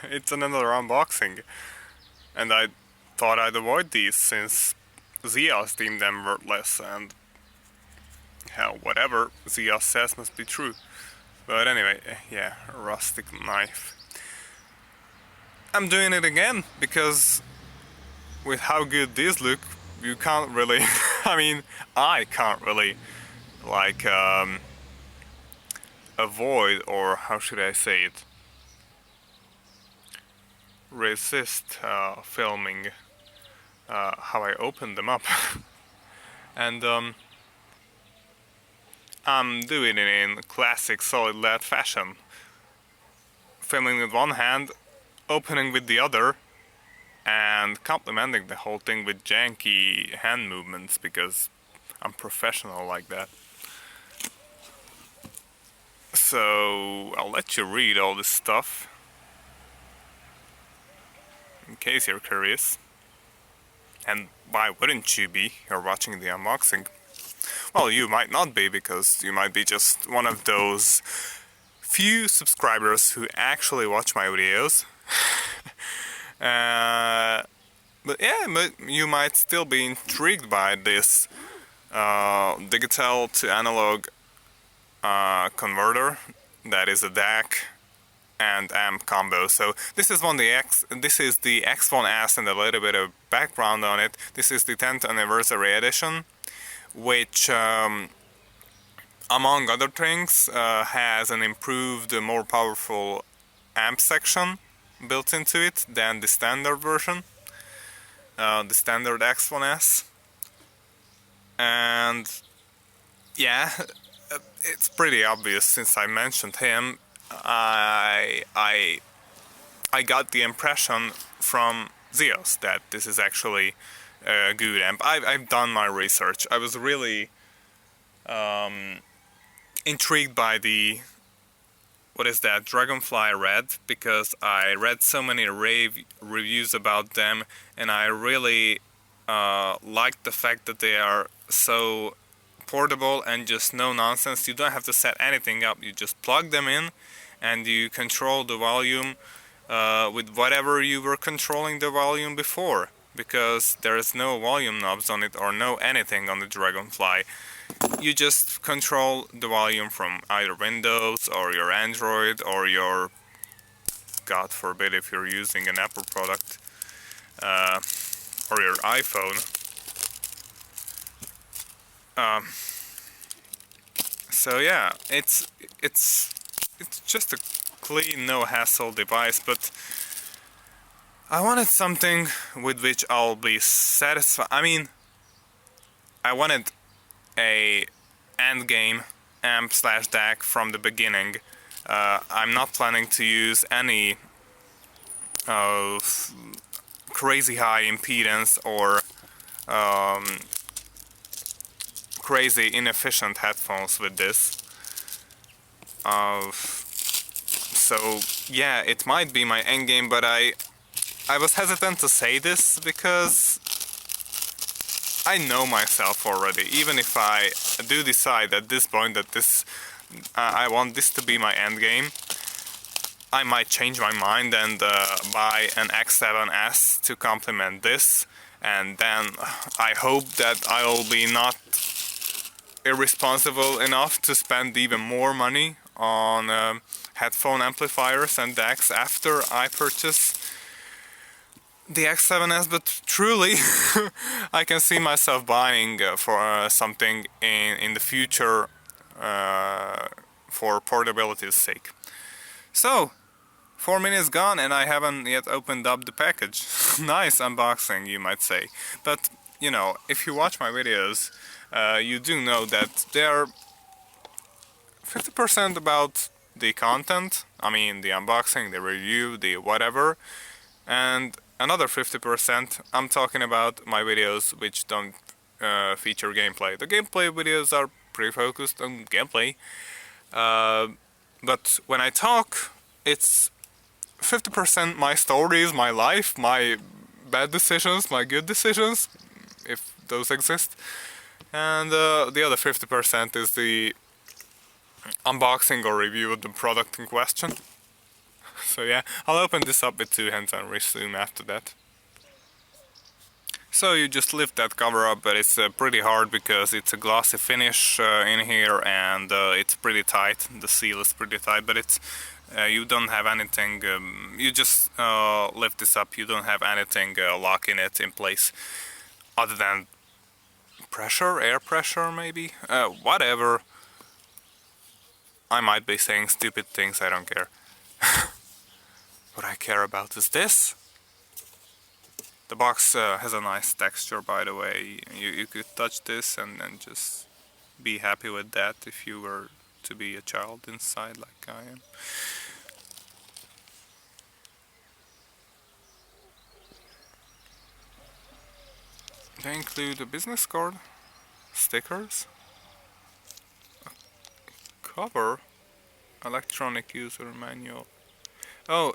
It's another unboxing, and I thought I'd avoid these since Zios deemed them worthless, and hell, whatever Zios says must be true. But anyway, yeah, a rustic knife. I'm doing it again because with how good these look, you can't really, I mean, I can't really, like, avoid, or how should I say it, resist filming how I open them up. And I'm doing it in classic solid lead fashion. Filming with one hand, opening with the other, and complementing the whole thing with janky hand movements because I'm professional like that. So I'll let you read all this stuff in case you're curious. And why wouldn't you be? You're watching the unboxing. Well, you might not be, because you might be just one of those few subscribers who actually watch my videos. But yeah, but you might still be intrigued by this digital to analog converter that is a DAC and amp combo. So this is this is the x1s, and a little bit of background on it. This is the 10th anniversary edition, which among other things has an improved, more powerful amp section built into it than the standard version, the standard x1s. And yeah, it's pretty obvious since I mentioned him. I got the impression from Zios that this is actually a good amp. I've done my research. I was really intrigued by the, what is that, Dragonfly Red, because I read so many rave reviews about them, and I really liked the fact that they are so portable and just no nonsense. You don't have to set anything up, you just plug them in and you control the volume with whatever you were controlling the volume before, because there is no volume knobs on it or no anything on the Dragonfly. You just control the volume from either Windows or your Android or your, God forbid if you're using an Apple product, or your iPhone. So yeah, it's just a clean, no hassle device, but I wanted something with which I'll be satisfied. I mean, I wanted a endgame amp slash DAC from the beginning. I'm not planning to use any crazy high impedance or crazy inefficient headphones with this. So yeah, it might be my endgame, but I was hesitant to say this because I know myself already. Even if I do decide at this point that I want this to be my endgame, I might change my mind and buy an x7s to complement this, and then I hope that I'll be not irresponsible enough to spend even more money on headphone amplifiers and DACs after I purchase the x7s, but truly I can see myself buying for something in the future for portability's sake. So 4 minutes gone and I haven't yet opened up the package. Nice unboxing, you might say, but you know, if you watch my videos, you do know that they are 50% about the content, I mean the unboxing, the review, the whatever, and another 50% I'm talking about my videos which don't feature gameplay. The gameplay videos are pretty focused on gameplay, but when I talk, it's 50% my stories, my life, my bad decisions, my good decisions, if those exist, and the other 50% is the unboxing or review of the product in question. So yeah, I'll open this up with two hands and resume after that. So you just lift that cover up, but it's pretty hard because it's a glossy finish in here, and it's pretty tight. The seal is pretty tight, but it's you don't have anything. You just lift this up. You don't have anything locking it in place, other than pressure, air pressure, maybe. Whatever. I might be saying stupid things. I don't care. What I care about is this. The box has a nice texture, by the way. You could touch this and just be happy with that if you were to be a child inside like I am. They include a business card, stickers, a cover, electronic user manual. Oh,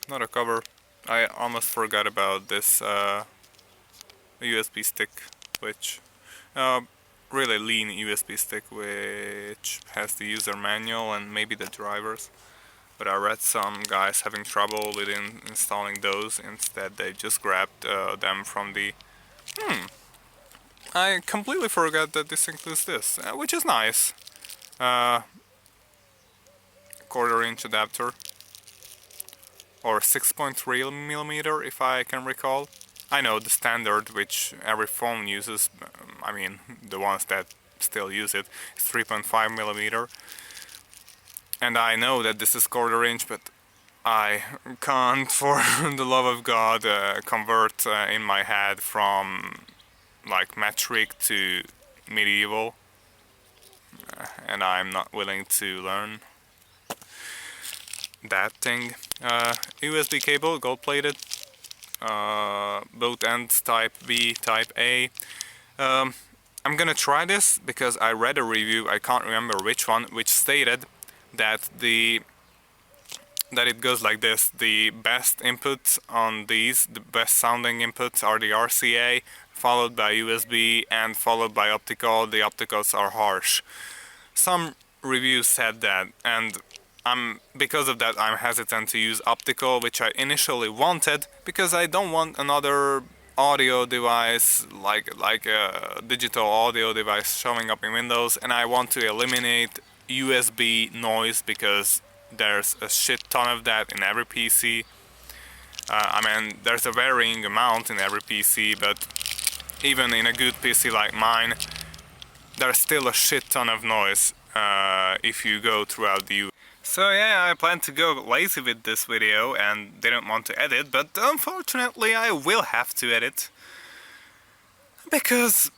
not a cover. I almost forgot about this USB stick, which really lean USB stick, which has the user manual and maybe the drivers. But I read some guys having trouble with installing those. Instead, they just grabbed them from the. I completely forgot that this includes this, which is nice. Quarter-inch adapter. Or 6.3mm if I can recall. I know the standard which every phone uses, I mean the ones that still use it, is 3.5mm. And I know that this is quarter-inch, but I can't for the love of God convert in my head from like metric to medieval, and I'm not willing to learn that thing. USB cable, gold-plated, both ends type B, type A. I'm gonna try this because I read a review, I can't remember which one, which stated that it goes like this: the best inputs on these, the best sounding inputs are the RCA, followed by USB, and followed by optical. The opticals are harsh. Some reviews said that, and because of that I'm hesitant to use optical, which I initially wanted, because I don't want another audio device like a digital audio device showing up in Windows, and I want to eliminate USB noise because there's a shit ton of that in every PC. I mean, there's a varying amount in every PC, but even in a good PC like mine, there's still a shit ton of noise if you go throughout the So yeah, I plan to go lazy with this video and didn't want to edit, but unfortunately I will have to edit. Because,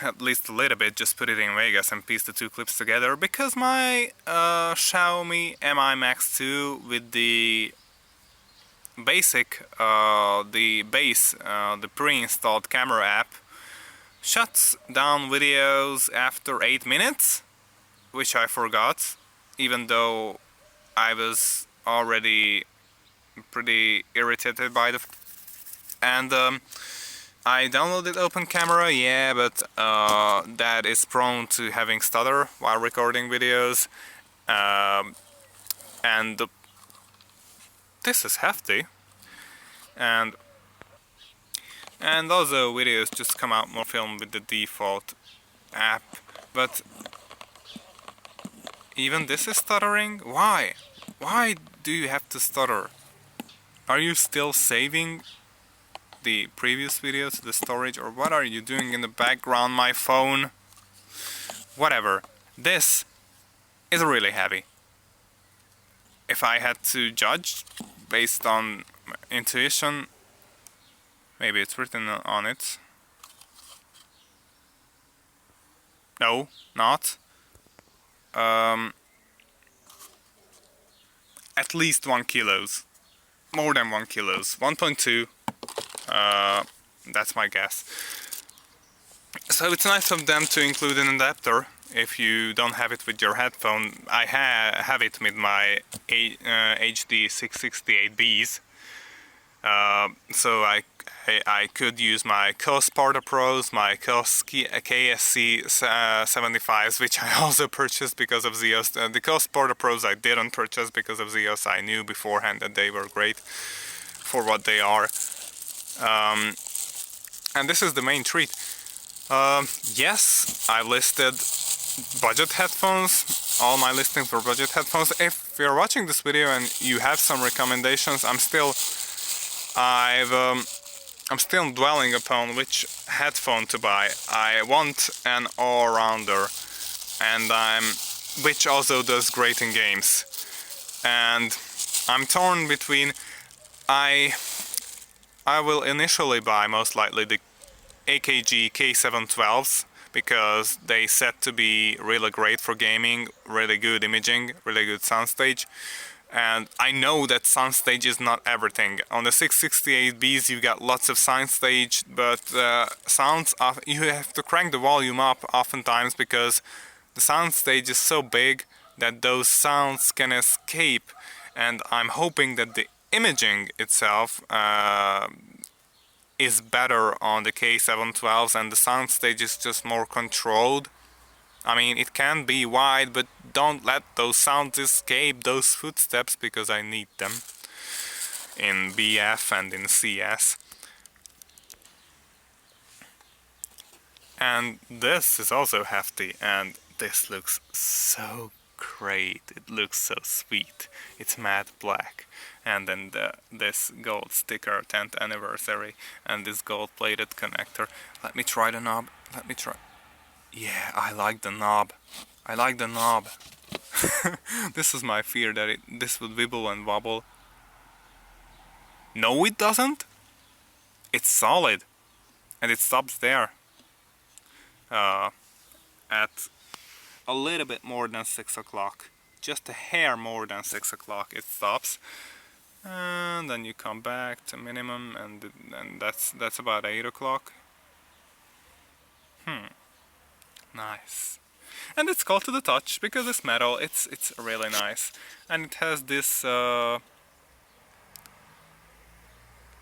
at least a little bit, just put it in Vegas and piece the two clips together, because my Xiaomi Mi Max 2 with the basic, the pre-installed camera app shuts down videos after 8 minutes, which I forgot, even though I was already pretty irritated by and I downloaded Open Camera, yeah, but that is prone to having stutter while recording videos, and this is hefty, and also videos just come out more filmed with the default app, but even this is stuttering? Why? Why do you have to stutter? Are you still saving the previous videos to the storage, or what are you doing in the background, my phone? Whatever. This is really heavy. If I had to judge based on intuition, maybe it's written on it. No, not. At least 1 kilos. More than 1 kilos. 1.2. That's my guess. So it's nice of them to include an adapter if you don't have it with your headphone. I have it with my HD 668Bs, So I could use my KOS Porta Pros, my KOS KSC 75s, which I also purchased because of Zeos. The KOS Porta Pros I didn't purchase because of Zeos. I knew beforehand that they were great for what they are. And this is the main treat. Yes, I listed budget headphones. All my listings were budget headphones. If you're watching this video and you have some recommendations, I'm still dwelling upon which headphone to buy. I want an all-rounder, and which also does great in games. And I'm torn between. I will initially buy most likely the AKG K712s because they set to be really great for gaming, really good imaging, really good soundstage. And I know that soundstage is not everything. On the 668Bs you got lots of soundstage, but you have to crank the volume up oftentimes because the soundstage is so big that those sounds can escape. And I'm hoping that the imaging itself is better on the K712s and the soundstage is just more controlled. I mean, it can be wide, but don't let those sounds escape those footsteps because I need them in BF and in CS. And this is also hefty, and this looks so great. It looks so sweet. It's matte black, and then this gold sticker, 10th anniversary, and this gold plated connector. Let me try the knob. Let me try. Yeah, I like the knob. I like the knob. This is my fear that this would wibble and wobble. No, it doesn't. It's solid, and it stops there. At a little bit more than 6 o'clock. Just a hair more than 6 o'clock it stops. And then you come back to minimum, and that's about 8 o'clock. Nice. And it's cold to the touch because it's metal. It's really nice, and it has this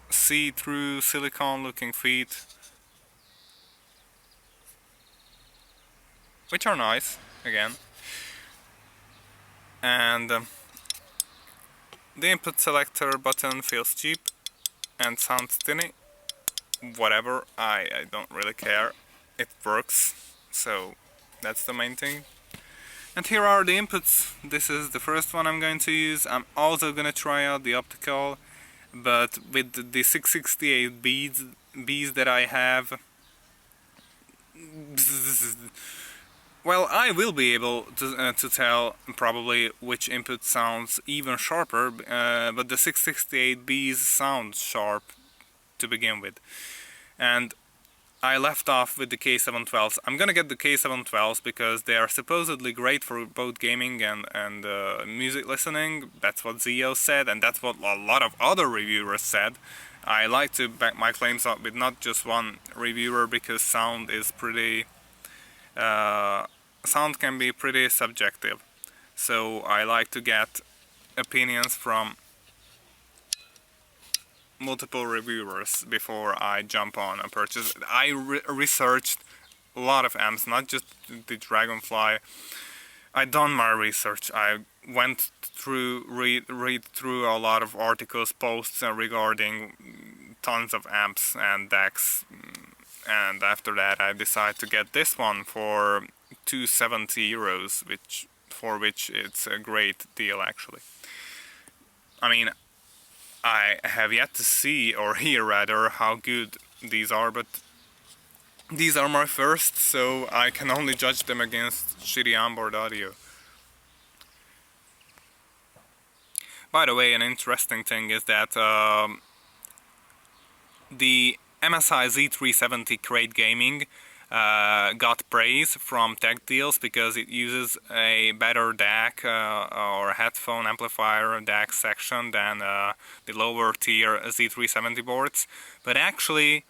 see-through silicone-looking feet, which are nice again. And the input selector button feels cheap and sounds tinny. Whatever, I don't really care. It works. So that's the main thing. And here are the inputs. This is the first one I'm going to use. I'm also going to try out the optical, but with the 668 Bs that I have, well, I will be able to tell probably which input sounds even sharper, but the 668 Bs sound sharp to begin with. And I left off with the K712s. I'm gonna get the K712s because they are supposedly great for both gaming and music listening. That's what Zeo said, and that's what a lot of other reviewers said. I like to back my claims up with not just one reviewer because sound is pretty... sound can be pretty subjective. So I like to get opinions from multiple reviewers before I jump on a purchase. I researched a lot of amps, not just the Dragonfly. I done my research. I went through, read through a lot of articles, posts regarding tons of amps and decks, and after that I decided to get this one for 270 euros, for which it's a great deal actually. I mean, I have yet to see, or hear rather, how good these are, but these are my first, so I can only judge them against shitty onboard audio. By the way, an interesting thing is that the MSI Z370 Crate Gaming got praise from tech deals because it uses a better DAC or headphone amplifier DAC section than the lower tier Z370 boards. But actually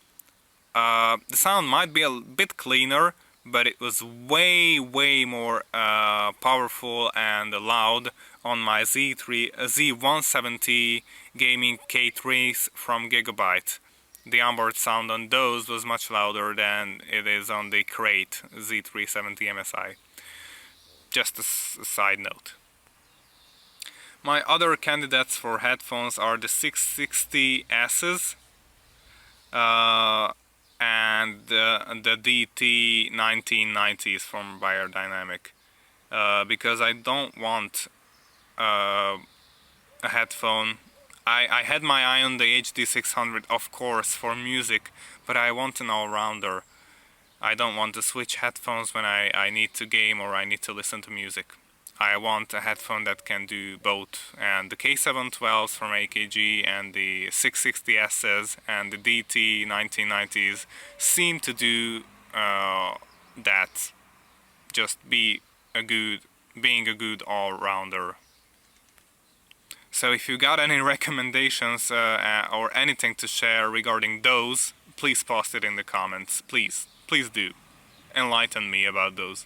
the sound might be a bit cleaner, but it was way more powerful and loud on my Z170 gaming K3s from Gigabyte. The onboard sound on those was much louder than it is on the Crate Z370 MSI. Just a side note. My other candidates for headphones are the 660Ss and the DT 1990s from Beyerdynamic, because I don't want a headphone. I had my eye on the HD600, of course, for music, but I want an all-rounder. I don't want to switch headphones when I need to game or I need to listen to music. I want a headphone that can do both, and the K712s from AKG and the 660Ss and the DT 1990s seem to do that. Just being a good all-rounder. So if you got any recommendations or anything to share regarding those, please post it in the comments. Please do. Enlighten me about those.